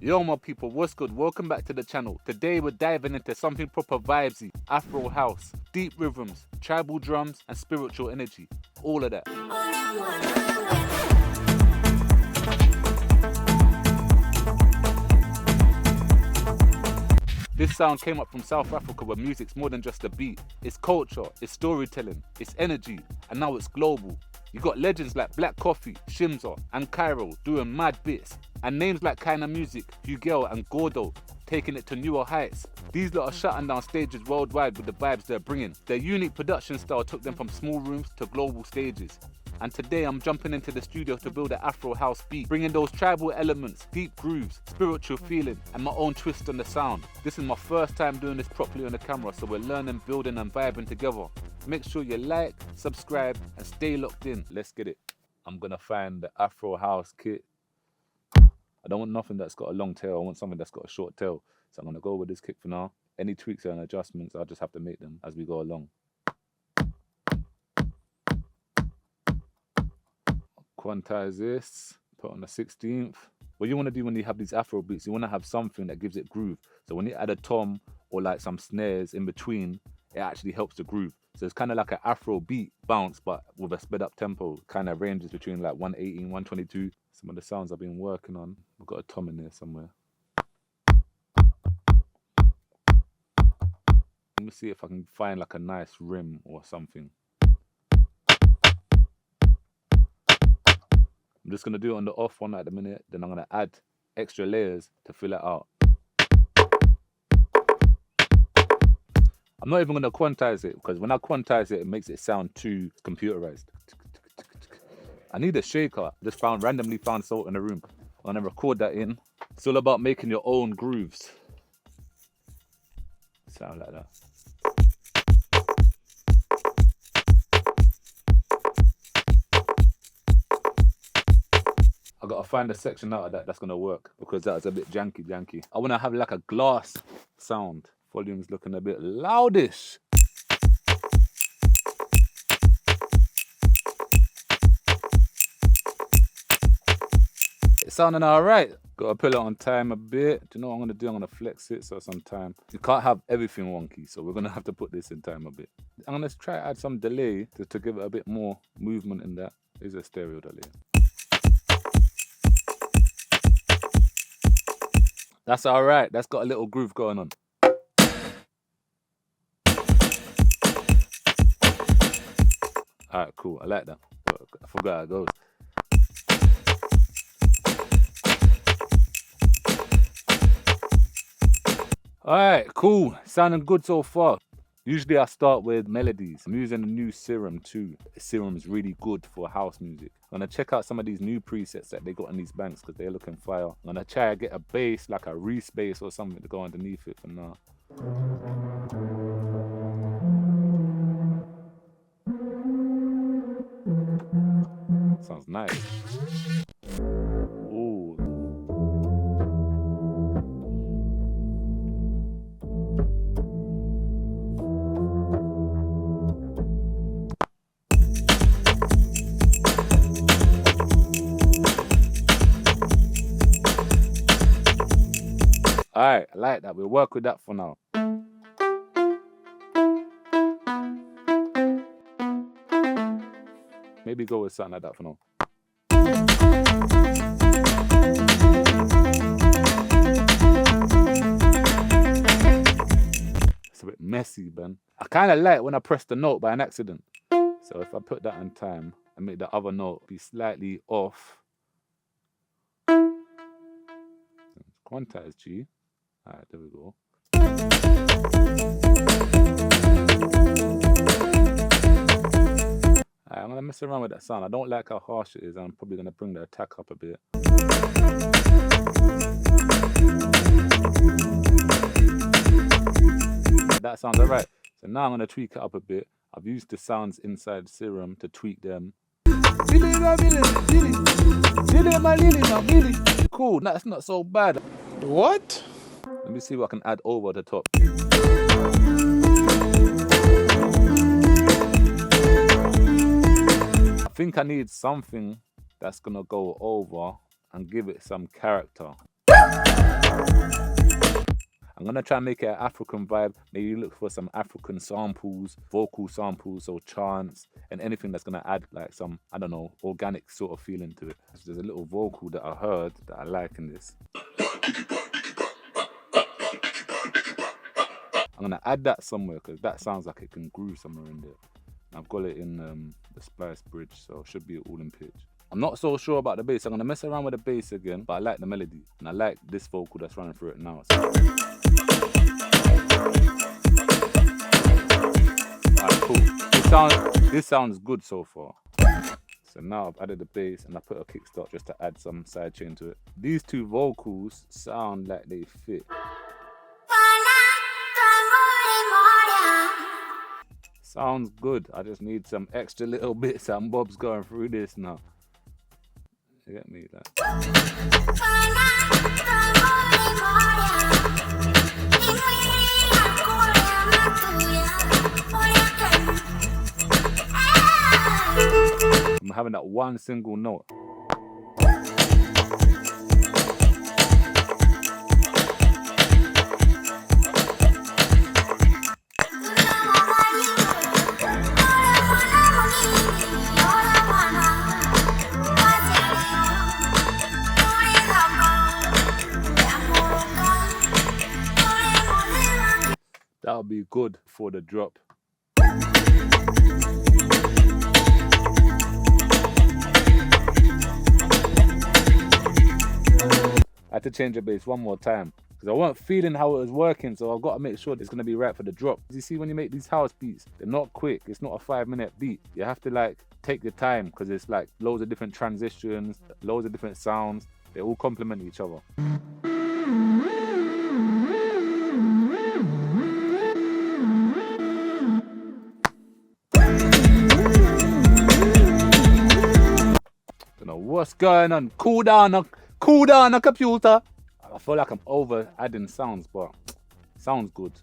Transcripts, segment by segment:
Yo my people, what's good? Welcome back to the channel. Today we're diving into something proper vibesy, Afro House, deep rhythms, tribal drums and spiritual energy. All of that. This sound came up from South Africa where music's more than just a beat. It's culture, it's storytelling, it's energy, and now it's global. You got legends like Black Coffee, Shimza and Caiiro doing mad bits, and names like Keinemusik, Hugel and Gordo taking it to newer heights. These lot are shutting down stages worldwide with the vibes they're bringing. Their unique production style took them from small rooms to global stages. And today I'm jumping into the studio to build an Afro House beat, bringing those tribal elements, deep grooves, spiritual feeling, and my own twist on the sound. This is my first time doing this properly on the camera, so we're learning, building and vibing together. Make sure you like, subscribe, and stay locked in. Let's get it. I'm gonna find the Afro House kit. I don't want nothing that's got a long tail, I want something that's got a short tail. So I'm gonna go with this kit for now. Any tweaks and adjustments, I'll just have to make them as we go along. Quantize this, put on the 16th. What you want to do when you have these Afro beats, you want to have something that gives it groove. So when you add a tom or like some snares in between, it actually helps the groove. So it's kind of like an Afro beat bounce, but with a sped up tempo. Kind of ranges between like 118, 122. Some of the sounds I've been working on. I've got a tom in there somewhere. Let me see if I can find like a nice rim or something. I'm just gonna do it on the off one at the minute, then I'm gonna add extra layers to fill it out. I'm not even gonna quantize it, because when I quantize it, it makes it sound too computerized. I need a shaker. I just randomly found salt in the room. I'm gonna record that in. It's all about making your own grooves. Sound like that. I gotta find a section out of that that's gonna work, because that's a bit janky. I wanna have like a glass sound. Volume's looking a bit loudish. It's sounding alright. Gotta pull it on time a bit. Do you know what I'm gonna do? I'm gonna flex it so it's on time. You can't have everything wonky, so we're gonna have to put this in time a bit. I'm gonna try to add some delay to give it a bit more movement in that. Is a stereo delay. That's all right. That's got a little groove going on. All right, cool. I like that. I forgot how it goes. All right, cool. Sounding good so far. Usually I start with melodies. I'm using a new serum too. The serum is really good for house music. I'm gonna check out some of these new presets that they got in these banks because they're looking fire. I'm gonna try to get a bass, like a Reese bass or something to go underneath it for now. Sounds nice. Ooh. All right, I like that. We'll work with that for now. Maybe go with something like that for now. It's a bit messy, man. I kind of like when I press the note by an accident. So if I put that in time and make the other note be slightly off. Quantize G. All right, there we go. Alright, I'm gonna mess around with that sound. I don't like how harsh it is. I'm probably gonna bring the attack up a bit. That sounds alright. So now I'm gonna tweak it up a bit. I've used the sounds inside Serum to tweak them. Cool, that's not so bad. What? Let me see what I can add over the top. I think I need something that's gonna go over and give it some character. I'm gonna try and make it an African vibe. Maybe look for some African samples, vocal samples, or chants, and anything that's gonna add like some, I don't know, organic sort of feeling to it. So there's a little vocal that I heard that I like in this. I'm gonna add that somewhere because that sounds like it can groove somewhere in there. I've got it in the splice bridge, so it should be all in pitch. I'm not so sure about the bass. I'm gonna mess around with the bass again, but I like the melody and I like this vocal that's running through it now. So. Alright, cool. This sounds good so far. So now I've added the bass and I put a kickstart just to add some side chain to it. These two vocals sound like they fit. Sounds good. I just need some extra little bits and bobs going through this now. You get me? That. I'm having that one single note. That'll be good for the drop. I had to change the bass one more time because I wasn't feeling how it was working, so I've got to make sure it's going to be right for the drop. You see, when you make these house beats, they're not quick. It's not a 5-minute beat. You have to like take your time because it's like loads of different transitions, loads of different sounds. They all complement each other. Don't know what's going on. Cool down the computer. I feel like I'm over adding sounds, but sounds good.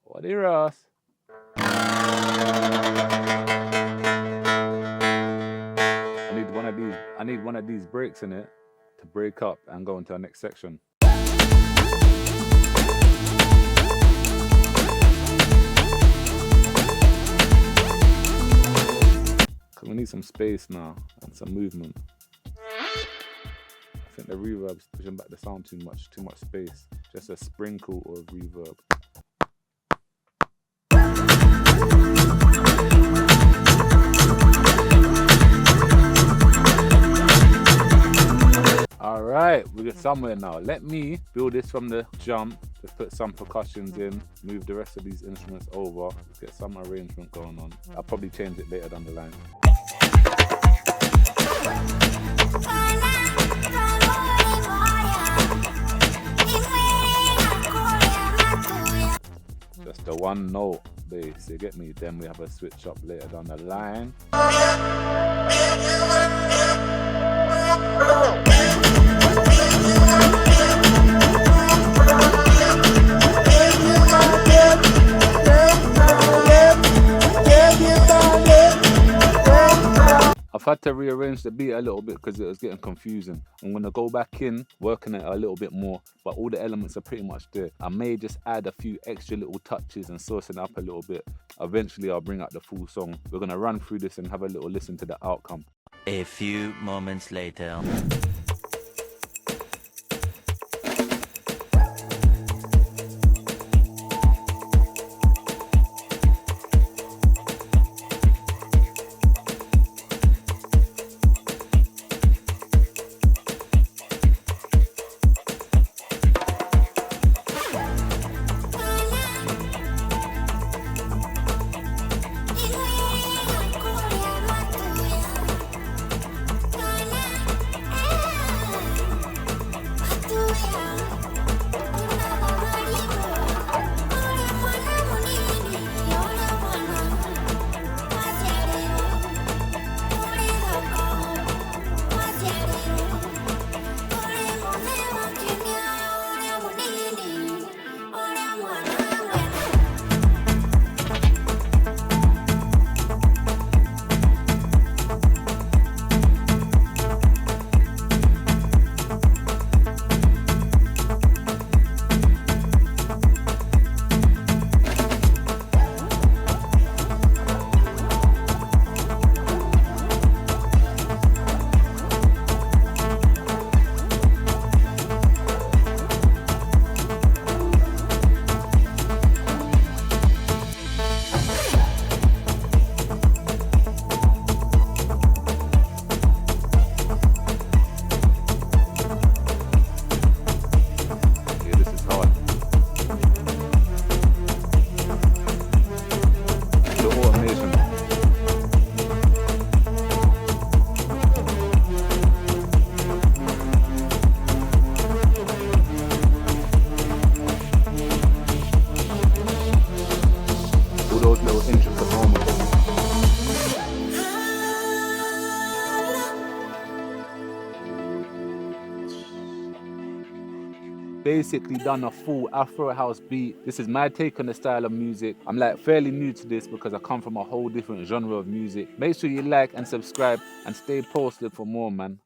What are you, Ross? I need one of these breaks in it to break up and go into our next section. We need some space now and some movement. I think the reverb's pushing back the sound too much space. Just a sprinkle of reverb. Alright, we get somewhere now. Let me build this from the jump. Just put some percussions in, move the rest of these instruments over, get some arrangement going on. I'll probably change it later down the line. Just the one note bass, you get me? Then we have a switch up later down the line. I've had to rearrange the beat a little bit because it was getting confusing. I'm going to go back in, working it a little bit more, but all the elements are pretty much there. I may just add a few extra little touches and sauce it up a little bit. Eventually I'll bring out the full song. We're going to run through this and have a little listen to the outcome. A few moments later. basically done a full Afro House beat. This is my take on the style of music. I'm like fairly new to this because I come from a whole different genre of music. Make sure you like and subscribe and stay posted for more, man.